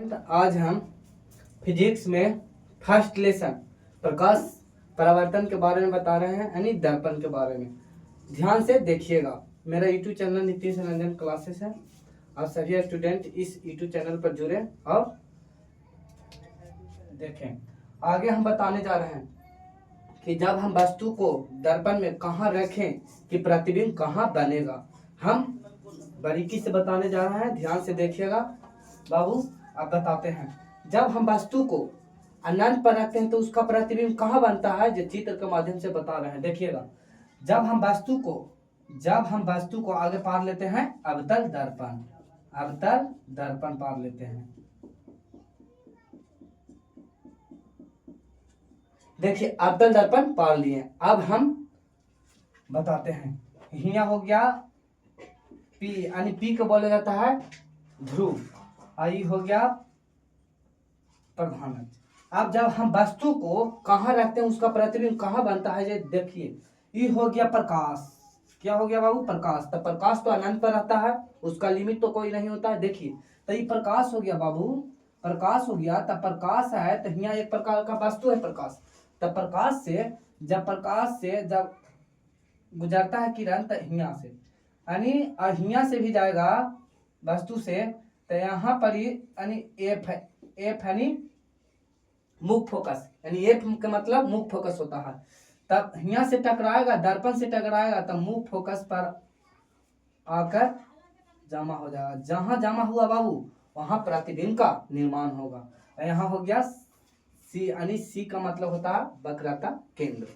आज हम फिजिक्स में फर्स्ट लेसन प्रकाश परावर्तन के बारे में बता रहे हैं, यानी दर्पण के बारे में। ध्यान से देखिएगा। मेरा YouTube channel Nitish Ranjan classes है। आप सभी स्टूडेंट इस यूट्यूब चैनल पर जुड़े और देखें। आगे हम बताने जा रहे हैं कि जब हम वस्तु को दर्पण में कहाँ रखें कि प्रतिबिंब कहाँ बनेगा। हम बारीकी से बताने जा रहे हैं, ध्यान से देखिएगा। बाबू आप बताते हैं, जब हम वस्तु को अनंत पर रखते हैं तो उसका प्रतिबिंब कहाँ बनता है, जो चित्र के माध्यम से बता रहे हैं। देखिएगा, जब हम वस्तु को आगे पार लेते हैं अवतल दर्पण पार लेते हैं। देखिए, अवतल दर्पण पार लिए। अब हम बताते हैं, हिया हो गया पी, यानी पी को बोला जाता है ध्रुव, आई हो गया प्रधानक। अब जब हम वस्तु को कहाँ रखते हैं उसका प्रतिबिंब कहाँ बनता है, ये देखिए। ये हो गया प्रकाश। क्या हो गया बाबू? प्रकाश। तो प्रकाश तो अनंत पर रहता है, उसका लिमिट तो कोई नहीं होता है। देखिए, तो ये प्रकाश हो गया बाबू, प्रकाश हो गया। तब प्रकाश है तो यहाँ एक प्रकार का वस्तु है प्रकाश। तब प्रकाश से जब गुजरता है किरण तो हिया से, यानी हिया से भी जाएगा वस्तु से, तो यहाँ पर ही यानी एफ यानी मुख्य फोकस, यानी एफ का मतलब मुख्य फोकस होता है। तब यहाँ से टकराएगा, दर्पण से टकराएगा, तब मुख्य फोकस पर आकर जमा हो जाएगा। जहां जमा हुआ बाबू वहां प्रतिबिंब का निर्माण होगा। यहाँ हो गया सी, यानी सी का मतलब होता है वक्रता केंद्र।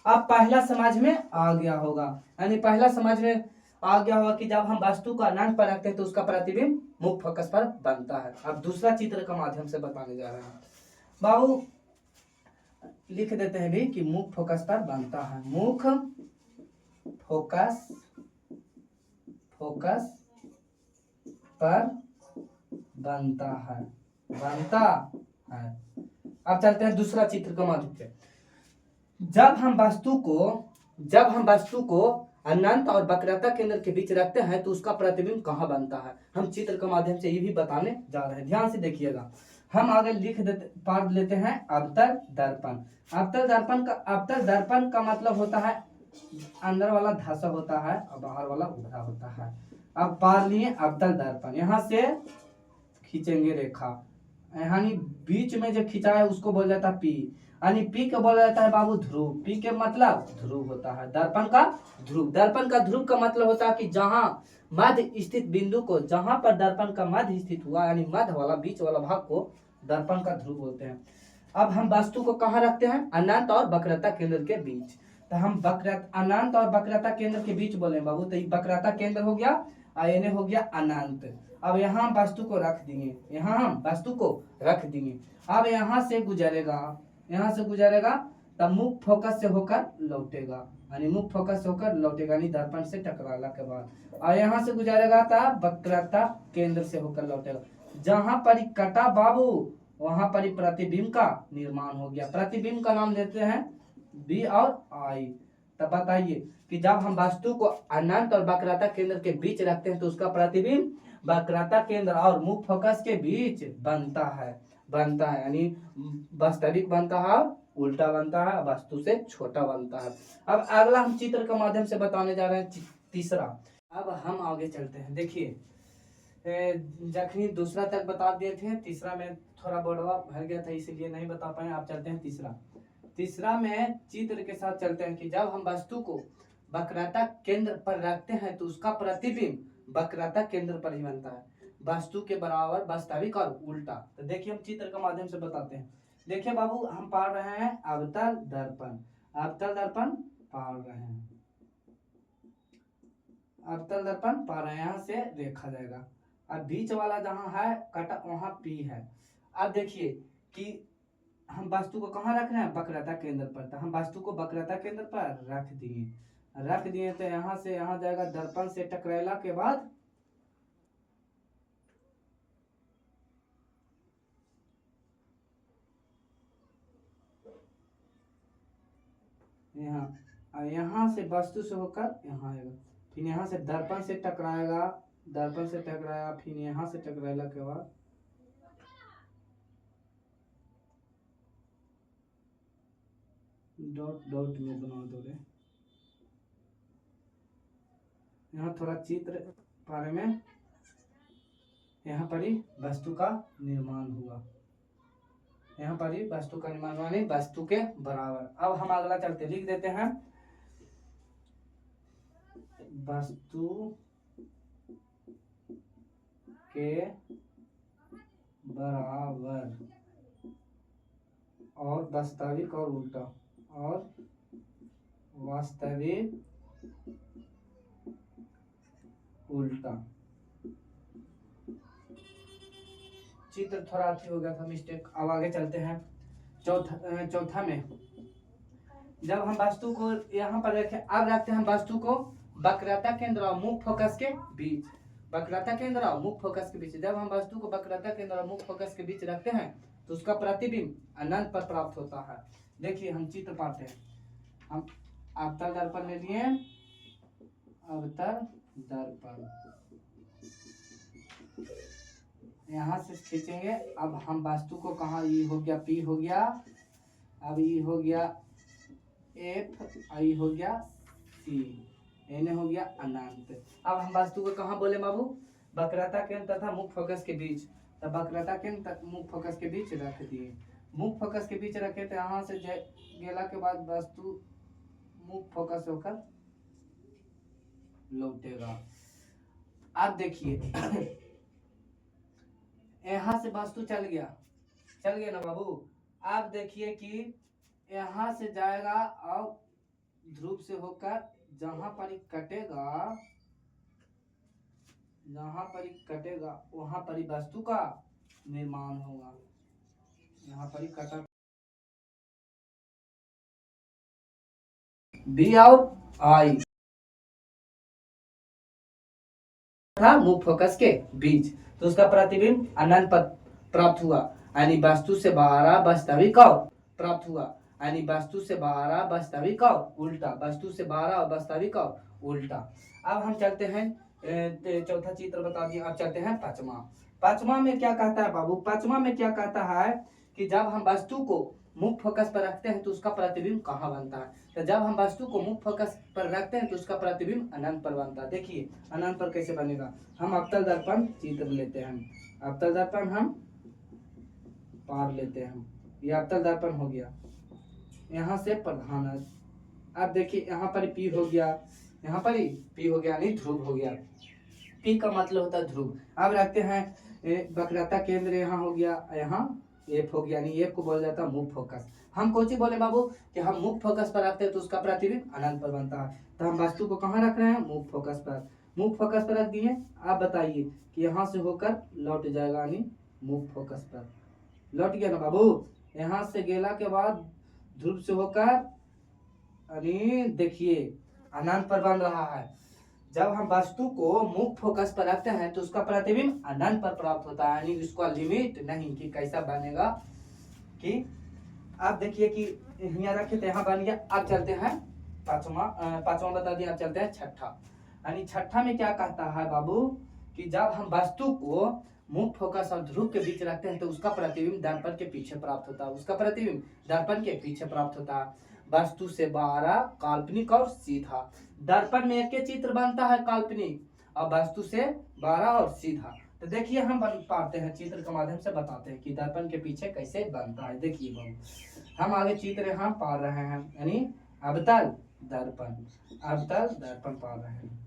अब पहला समझ में आ गया होगा, यानी पहला समझ में आ गया होगा कि जब हम वस्तु का अनंत पर रखते हैं तो उसका प्रतिबिंब मुख्य फोकस पर बनता है। अब दूसरा चित्र के माध्यम से बताने जा रहे हैं। बाबू लिख देते हैं भी कि मुख्य फोकस पर बनता है। मुख्य फोकस पर बनता है। अब चलते हैं दूसरा चित्र के माध्यम से। जब हम वस्तु को अनंत और वक्रता केंद्र के बीच रखते हैं तो उसका प्रतिबिंब कहाँ बनता है, हम चित्र के माध्यम से ये भी बताने जा रहे हैं। ध्यान से देखिएगा। हम आगे लिख देते, पार लेते हैं अवतल दर्पण। अवतल दर्पण का मतलब होता है अंदर वाला धसा होता है और बाहर वाला उभरा होता है। अब पार लिए अवतल दर्पण, यहाँ से खींचेंगे रेखा, यानी बीच में जो खिंचा है उसको बोला जाता है पी, यानी पी को बोला जाता है बाबू ध्रुव। पी के मतलब ध्रुव होता है। दर्पण का ध्रुव का मतलब होता है कि जहां मध्य स्थित बिंदु को, जहां पर दर्पण का मध्य स्थित हुआ, यानी मध्य वाला बीच वाला भाग को दर्पण का ध्रुव बोलते हैं। अब हम वस्तु को कहाँ रखते हैं? अनंत और वक्रता केंद्र के बीच। तो हम अनंत और वक्रता केंद्र के बीच बोले बाबू, तो वक्रता केंद्र हो गया और ये हो गया अनंत। अब यहाँ हम वस्तु को रख देंगे। अब यहाँ से गुजरेगा तब मुख्य फोकस से होकर लौटेगा, यानी दर्पण से टकराने के बाद। और यहाँ से गुजरेगा तब वक्रता केंद्र से होकर लौटेगा। जहां पर कटा बाबू वहां पर प्रतिबिंब का निर्माण हो गया। प्रतिबिंब का नाम देते हैं बी और आई। तब बताइए कि जब हम वस्तु को अनंत और वक्रता केंद्र के बीच रखते हैं तो उसका प्रतिबिंब वक्रता केंद्र और मुख्य फोकस के बीच बनता है, यानी वास्तविक बनता है, उल्टा बनता है, वस्तु से छोटा बनता है। अब अगला हम चित्र के माध्यम से बताने जा रहे हैं तीसरा। अब हम आगे चलते हैं। देखिए, जखनी दूसरा तक बता दिए थे, तीसरा में थोड़ा बड़वा भर गया था इसलिए नहीं बता पाए। आप चलते हैं तीसरा में चित्र के साथ चलते हैं कि जब हम वस्तु को वक्रता केंद्र पर रखते हैं तो उसका प्रतिबिंब वक्रता केंद्र पर ही बनता है, वस्तु के बराबर वास्तविक और उल्टा। तो देखिए, हम चित्र के माध्यम से बताते हैं। देखिए बाबू, हम पढ़ रहे हैं अवतल दर्पण पा रहे हैं। यहाँ से देखा जाएगा। अब बीच वाला जहाँ है कटा वहाँ पी है। अब देखिए कि हम वस्तु को कहाँ रख रहे हैं? वक्रता केंद्र पर। तो हम वस्तु को वक्रता केंद्र पर रख दिए तो यहाँ से यहाँ जाएगा, दर्पण से टकराला के बाद यहाँ से वस्तु से होकर यहाँ आएगा, फिर यहाँ से दर्पण से टकराएगा, फिर यहाँ से टकराने के बाद डॉट डॉट में बना दो रे। यहाँ थोड़ा चित्र बारे में, यहाँ पर ही वस्तु का निर्माण हुआ, यहाँ पर ही वस्तु का निर्माण हुआ, नहीं वस्तु के बराबर। अब हम अगला चलते लिख देते हैं वस्तु के बराबर और वास्तविक और उल्टा, और वास्तविक उल्टा। चित्र थोड़ा अच्छी हो गया था, मिस्टेक। अब आगे चलते हैं चौथा में। जब हम वस्तु को यहाँ पर रखें, अब रखते हैं वस्तु को वक्रता केंद्र और मुख्य फोकस के बीच। वक्रता केंद्र और मुख्य फोकस के बीच, जब हम वस्तु को वक्रता केंद्र और मुख्य फोकस के बीच रखते हैं तो उसका प्रतिबिंब अनंत पर प्राप्त होता है। देखिए हम चित्र पाते हैं, हम अवतल दर्पण ले लिए, अवतल दर्पण यहाँ से खींचेंगे। अब हम वस्तु को कहाँ, ये हो गया P हो गया, अब ये हो गया F, आई हो गया C, एने हो गया अनंत। अब हम वस्तु को कहाँ बोले बाबू, वक्रता केंद्र तथा मुख्य फोकस के बीच। तब वक्रता केंद्र मुख्य फोकस के बीच रख दिए। मुख्य फोकस के बीच रखे तो यहाँ से गेला के बाद वस्तु मुख्य फोकस होकर लौटेगा। अब देखिए यहाँ से वस्तु चल गया ना बाबू। अब देखिए कि यहाँ से जाएगा और ध्रुव से होकर जहां पर कटेगा वहां पर वस्तु का निर्माण होगा। यहाँ पर कटा बी और आई था मुख्य फोकस के बीच, तो उसका प्रतिबिंब अनंत पर प्राप्त हुआ, यानी वस्तु से बाहर वास्तविक और प्राप्त हुआ, यानी वस्तु से बाहर वास्तविक और उल्टा, वस्तु से बाहर और वास्तविक और उल्टा। अब हम चलते हैं चौथा चित्र बता दिया। अब चलते हैं पांचवा में क्या कहता है बाबू, पांचवा में क्या कहता है कि जब हम वस्तु को मुख्य फोकस पर रखते हैं तो उसका प्रतिबिंब कहाँ बनता है। तो जब हम वस्तु को मुख्य फोकस पर रखते हैं तो उसका प्रतिबिंब अनंत पर बनता है। देखिए अनंत पर कैसे बनेगा, हम अवतल दर्पण चित्र लेते हैं, अवतल दर्पण हम पार लेते हैं, ये अवतल दर्पण हो गया, यहाँ से प्रधान। अब देखिए यहाँ पर P हो गया, यहाँ पर P हो गया, नहीं ध्रुव हो गया। P का मतलब होता है ध्रुव। अब रखते हैं वक्रता केंद्र, यहाँ हो गया, यहाँ F हो गया, यानी F को बोला जाता है मुख्य फोकस। हम कौन सी बोले बाबू कि हम मुख्य फोकस पर रखते हैं तो उसका प्रतिबिंब अनंत पर बनता है। तो हम वस्तु को कहाँ रख रहे हैं, मुख्य फोकस पर, मुख्य फोकस पर रख दिए। आप बताइए कि यहाँ से होकर लौट जाएगा, यानी मुख्य फोकस पर लौट गया ना बाबू। यहाँ से गेला के बाद ध्रुव से होकर, यानी देखिए अनंत पर बन रहा है। जब हम वस्तु को मुख्य फोकस पर रखते हैं तो उसका प्रतिबिंब अनंत पर प्राप्त होता है, यानी उसका लिमिट नहीं कि कैसा बनेगा। कि आप देखिए कि यहाँ रखे तो यहाँ बन गया। अब चलते हैं पांचवा बता दिया। अब चलते हैं छठा, यानी छठा में क्या कहता है बाबू कि जब हम वस्तु को मुख्य फोकस और ध्रुव के बीच रखते हैं तो उसका प्रतिबिंब दर्पण के पीछे प्राप्त होता है, उसका प्रतिबिंब दर्पण के पीछे प्राप्त होता है। वस्तु से बाहर काल्पनिक और सीधा, दर्पण में एक चित्र बनता है काल्पनिक और वस्तु से बाहर और सीधा। तो देखिए हम बन पाते हैं, चित्र के माध्यम से बताते हैं कि दर्पण के पीछे कैसे बनता है। देखिए हम आगे चित्र यहाँ पा रहे हैं, यानी अवतल दर्पण, अवतल दर्पण पा रहे हैं।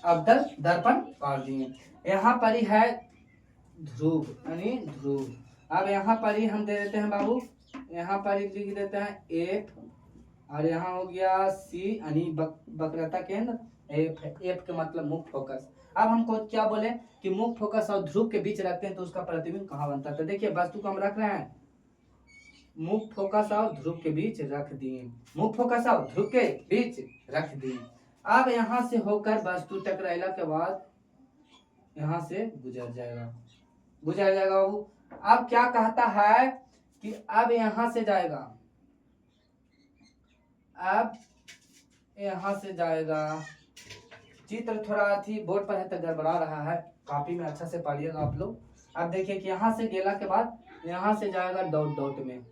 अवतल दर्पण पा दिए। यहाँ पर ही है ध्रुव, यानी ध्रुव। अब यहाँ पर ही हम दे देते हैं बाबू, यहाँ पर ही लिख देते हैं F, और यहाँ हो गया C, यानी वक्रता केंद्र F है। F का मतलब मुख्य फोकस। अब हमको क्या बोले कि मुख्य फोकस और ध्रुव के बीच रखते हैं तो उसका प्रतिबिंब कहाँ बनता है। तो देखिए वस्तु को हम रख रहे हैं मुख्य फोकस और ध्रुव के बीच रख दिए, मुख्य फोकस और ध्रुव के बीच रख दिए। अब यहाँ से होकर वस्तु टकराइला के बाद यहाँ से गुजर जाएगा बाबू। अब क्या कहता है कि अब यहाँ से जाएगा, अब यहाँ से जाएगा। चित्र थोड़ा थी बोर्ड पर है तो गड़बड़ा रहा है, कॉपी में अच्छा से पढ़िएगा आप लोग। अब देखिए कि यहाँ से गेला के बाद यहाँ से जाएगा डॉट डॉट में,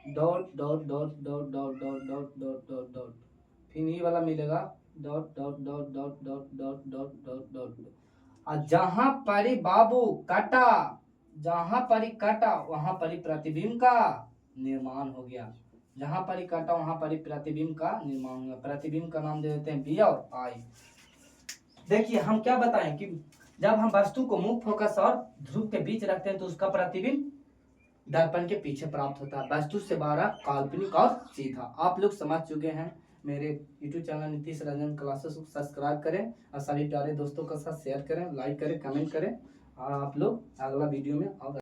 dot dot dot dot dot dot dot dot dot dot, फिर ये वाला मिलेगा dot dot dot dot dot dot dot dot dot. और जहां पर ही बाबू काटा, जहां पर ही काटा वहां पर ही प्रतिबिंब का निर्माण हो गया, जहां पर ही काटा वहां पर ही प्रतिबिंब का निर्माण हो गया। प्रतिबिंब का नाम दे देते हैं बी और आई। देखिए हम क्या बताएं कि जब हम वस्तु को मुख्य फोकस और ध्रुव के बीच रखते हैं तो उसका प्रतिबिंब दर्पण के पीछे प्राप्त होता है। वस्तु से बाहर काल्पनिक और सीधा। आप लोग समझ चुके हैं। मेरे YouTube channel Nitish Ranjan classes को सब्सक्राइब करें और सभी प्यारे दोस्तों के साथ शेयर करें, लाइक करें, कमेंट करें। और आप लोग अगला वीडियो में और